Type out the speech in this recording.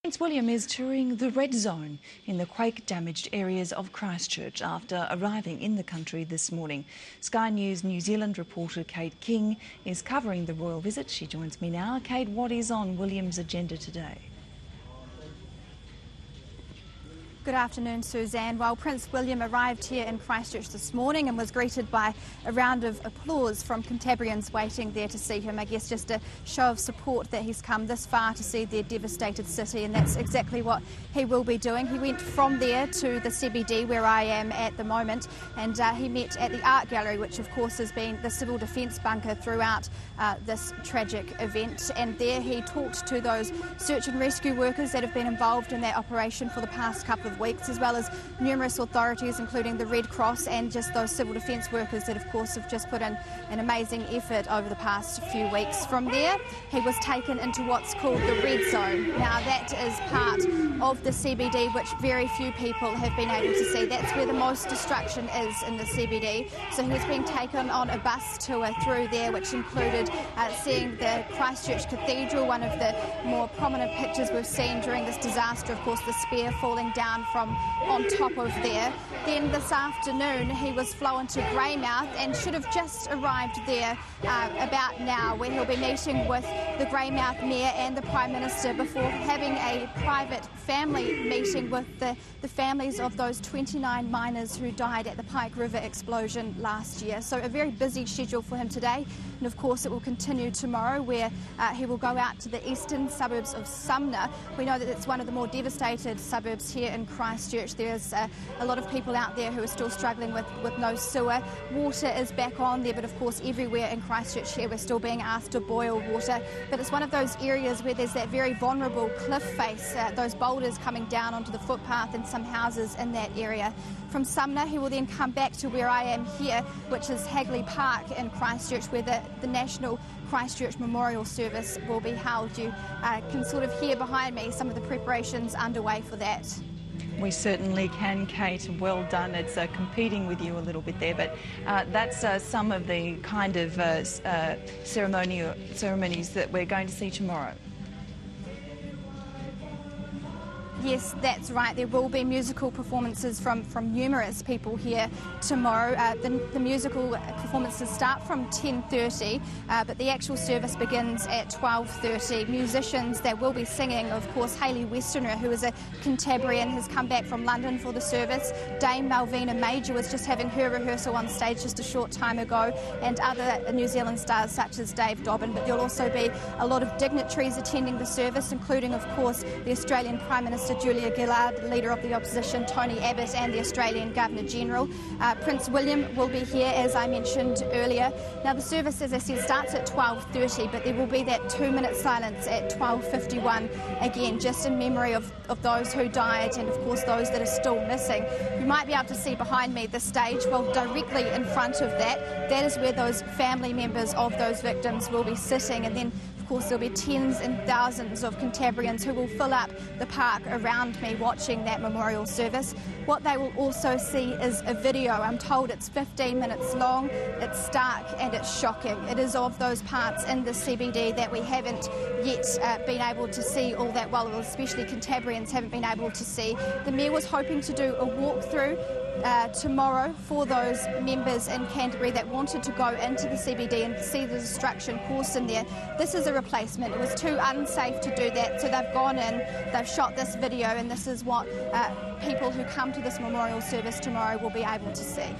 Prince William is touring the red zone in the quake-damaged areas of Christchurch after arriving in the country this morning. Sky News New Zealand reporter Kate King is covering the royal visit. She joins me now. Kate, what is on William's agenda today? Good afternoon, Suzanne. Well, Prince William arrived here in Christchurch this morning and was greeted by a round of applause from Cantabrians waiting there to see him. I guess just a show of support that he's come this far to see their devastated city, and that's exactly what he will be doing. He went from there to the CBD, where I am at the moment, and he met at the art gallery, which of course has been the civil defence bunker throughout this tragic event. And there he talked to those search and rescue workers that have been involved in that operation for the past couple of weeks, as well as numerous authorities, including the Red Cross and just those civil defence workers that, of course, have just put in an amazing effort over the past few weeks. From there, he was taken into what's called the red zone. Now, that is part of the CBD which very few people have been able to see. That's where the most destruction is in the CBD. So he was being taken on a bus tour through there, which included seeing the Christchurch Cathedral, one of the more prominent pictures we've seen during this disaster, of course, the spear falling down from on top of there. Then this afternoon he was flown to Greymouth and should have just arrived there about now, where he'll be meeting with the Greymouth Mayor and the Prime Minister before having a private family meeting with the families of those 29 miners who died at the Pike River explosion last year. So a very busy schedule for him today, and of course it will continue tomorrow, where he will go out to the eastern suburbs of Sumner. We know that it's one of the more devastated suburbs here in Christchurch. There's a lot of people out there who are still struggling with no sewer. Water is back on there, but of course everywhere in Christchurch here we're still being asked to boil water. But it's one of those areas where there's that very vulnerable cliff face, those boulders coming down onto the footpath and some houses in that area. From Sumner he will then come back to where I am here, which is Hagley Park in Christchurch, where the National Christchurch Memorial Service will be held. You can sort of hear behind me some of the preparations underway for that. We certainly can, Kate. Well done. It's competing with you a little bit there, but that's some of the kind of ceremonies that we're going to see tomorrow. Yes, that's right. There will be musical performances from numerous people here tomorrow. The musical performances start from 10:30, but the actual service begins at 12:30. Musicians that will be singing, of course, Hayley Westerner, who is a Cantabrian, has come back from London for the service. Dame Malvina Major was just having her rehearsal on stage just a short time ago, and other New Zealand stars such as Dave Dobbin. But there'll also be a lot of dignitaries attending the service, including, of course, the Australian Prime Minister Julia Gillard, Leader of the Opposition Tony Abbott, and the Australian Governor-General. Prince William will be here, as I mentioned earlier. Now, the service, as I said, starts at 12:30, but there will be that 2-minute silence at 12:51, again, just in memory of those who died and, of course, those that are still missing. You might be able to see behind me the stage. Well, directly in front of that is where those family members of those victims will be sitting, and then of course there'll be tens and thousands of Cantabrians who will fill up the park around me watching that memorial service. What they will also see is a video. I'm told it's 15 minutes long, it's stark and it's shocking. It is of those parts in the CBD that we haven't yet been able to see all that well, especially Cantabrians haven't been able to see. The Mayor was hoping to do a walkthrough tomorrow for those members in Canterbury that wanted to go into the CBD and see the destruction caused in there. This is a replacement. It was too unsafe to do that, so they've gone in, they've shot this video, and this is what people who come to this memorial service tomorrow will be able to see.